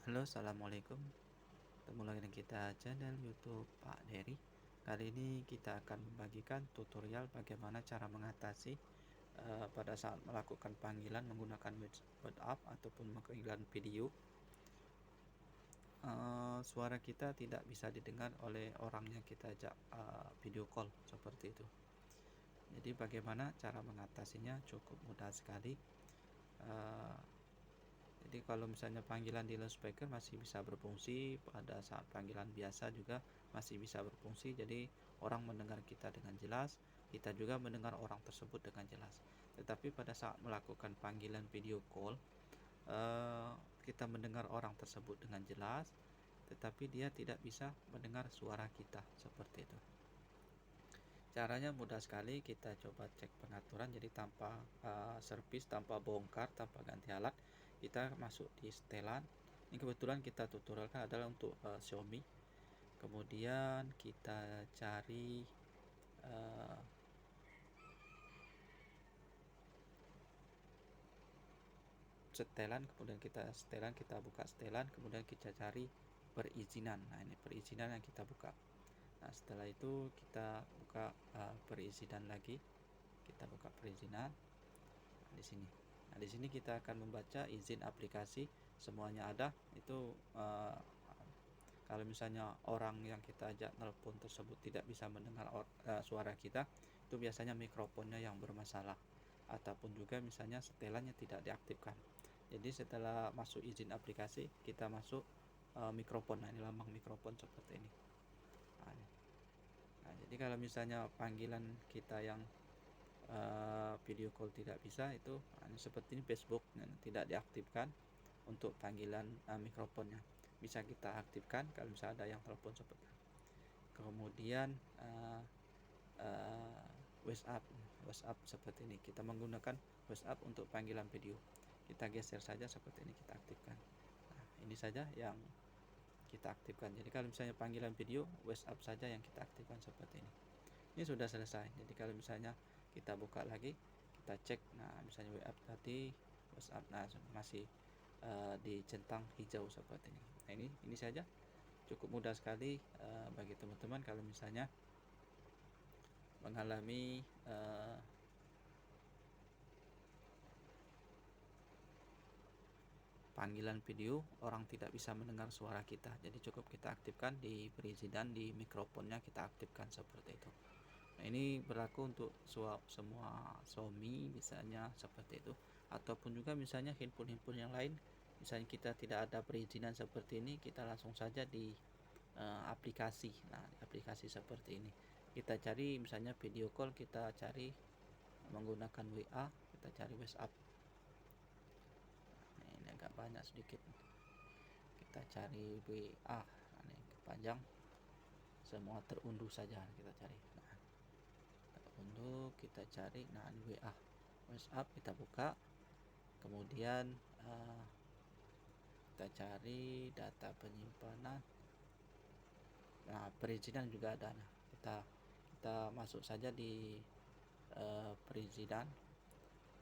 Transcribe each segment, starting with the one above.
Halo, assalamualaikum. Ketemu lagi dengan kita channel YouTube Pak Dery. Kali ini kita akan membagikan tutorial bagaimana cara mengatasi pada saat melakukan panggilan menggunakan WhatsApp ataupun panggilan video. Suara kita tidak bisa didengar oleh orang yang kita ajak video call seperti itu. Jadi bagaimana cara mengatasinya? Cukup mudah sekali. Eh, Jadi kalau misalnya panggilan di loudspeaker masih bisa berfungsi, pada saat panggilan biasa juga masih bisa berfungsi. Jadi orang mendengar kita dengan jelas, kita juga mendengar orang tersebut dengan jelas. Tetapi pada saat melakukan panggilan video call, kita mendengar orang tersebut dengan jelas, tetapi dia tidak bisa mendengar suara kita seperti itu. Caranya mudah sekali, kita coba cek pengaturan. Jadi tanpa servis, tanpa bongkar, tanpa ganti alat, kita masuk di setelan. Ini kebetulan kita tutorialkan adalah untuk Xiaomi. Kemudian kita cari setelan, kemudian kita setelan, kita buka setelan, kemudian kita cari perizinan. Nah, ini perizinan yang kita buka. Nah, setelah itu kita buka perizinan lagi. Kita buka perizinan di sini. Nah, di sini kita akan membaca izin aplikasi, semuanya ada. Itu kalau misalnya orang yang kita ajak nelpon tersebut tidak bisa mendengar suara kita, itu biasanya mikrofonnya yang bermasalah, ataupun juga misalnya setelannya tidak diaktifkan. Jadi setelah masuk izin aplikasi, kita masuk mikrofon. Nah, ini lambang mikrofon seperti ini. Nah, jadi kalau misalnya panggilan kita yang video call tidak bisa, itu seperti ini Facebook tidak diaktifkan untuk panggilan mikrofonnya. Bisa kita aktifkan kalau misalnya ada yang telepon seperti itu. Kemudian WhatsApp seperti ini, kita menggunakan WhatsApp untuk panggilan video. Kita geser saja seperti ini, kita aktifkan. Nah, ini saja yang kita aktifkan. Jadi kalau misalnya panggilan video, WhatsApp saja yang kita aktifkan seperti ini. Ini sudah selesai. Jadi kalau misalnya kita buka lagi, kita cek, nah misalnya WhatsApp tadi, WhatsApp, nah masih di centang hijau seperti ini. Nah, ini saja, cukup mudah sekali bagi teman-teman kalau misalnya mengalami panggilan video orang tidak bisa mendengar suara kita. Jadi cukup kita aktifkan di perizinan, di mikrofonnya kita aktifkan seperti itu. Nah, ini berlaku untuk semua Xiaomi misalnya seperti itu, ataupun juga misalnya handphone-handphone yang lain. Misalnya kita tidak ada perizinan seperti ini, kita langsung saja di aplikasi. Nah, di aplikasi seperti ini kita cari misalnya video call, kita cari menggunakan WA, kita cari WhatsApp. Nah, ini agak banyak sedikit, kita cari WA. Nah, ini kepanjang, semua terunduh saja kita cari. Nah, untuk kita cari, nah ini WA, WhatsApp kita buka, kemudian kita cari data penyimpanan. Nah, perizinan juga ada. Nah, kita masuk saja di perizinan,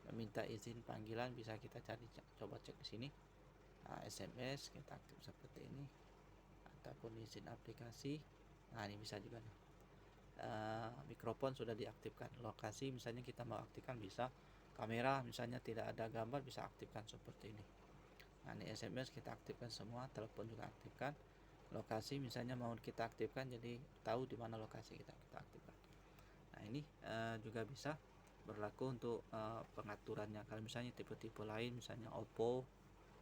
meminta izin panggilan, bisa kita cari, coba cek di sini. Nah, SMS kita aktif seperti ini, ataupun izin aplikasi. Nah, ini bisa juga nih. Mikrofon sudah diaktifkan. Lokasi misalnya kita mau aktifkan bisa. Kamera misalnya tidak ada gambar, bisa aktifkan seperti ini. Nah, ini SMS kita aktifkan semua. Telepon juga aktifkan. Lokasi misalnya mau kita aktifkan, jadi tahu di mana lokasi kita aktifkan. Nah, ini juga bisa berlaku untuk pengaturannya. Kalau misalnya tipe-tipe lain, misalnya Oppo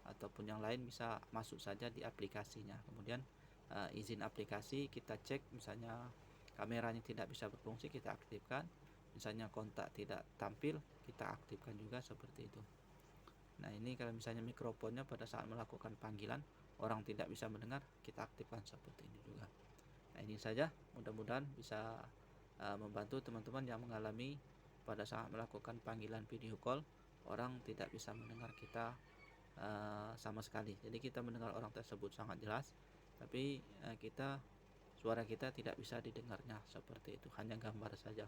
ataupun yang lain, bisa masuk saja di aplikasinya. Kemudian izin aplikasi kita cek, misalnya kameranya tidak bisa berfungsi, kita aktifkan. Misalnya kontak tidak tampil, kita aktifkan juga seperti itu. Nah, ini kalau misalnya mikrofonnya pada saat melakukan panggilan orang tidak bisa mendengar, kita aktifkan seperti ini juga. Nah, ini saja, mudah-mudahan bisa membantu teman-teman yang mengalami pada saat melakukan panggilan video call orang tidak bisa mendengar kita sama sekali. Jadi kita mendengar orang tersebut sangat jelas, tapi suara kita tidak bisa didengarnya seperti itu, hanya gambar saja.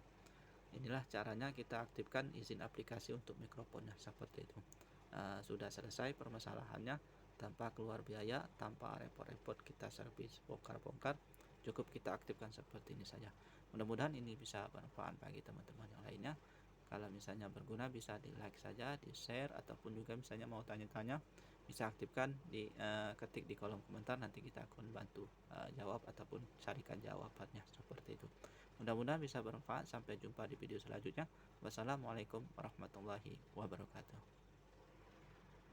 Inilah caranya kita aktifkan izin aplikasi untuk mikrofonnya seperti itu. Sudah selesai permasalahannya. tanpa keluar biaya, tanpa repot-repot kita servis bongkar-bongkar, cukup kita aktifkan seperti ini saja. Mudah-mudahan ini bisa bermanfaat bagi teman-teman yang lainnya. Kalau misalnya berguna bisa di like saja, di share, ataupun juga misalnya mau tanya-tanya bisa aktifkan di ketik di kolom komentar, nanti kita akan bantu jawab ataupun carikan jawabannya seperti itu. Mudah-mudahan bisa bermanfaat. Sampai jumpa di video selanjutnya. Wassalamualaikum warahmatullahi wabarakatuh.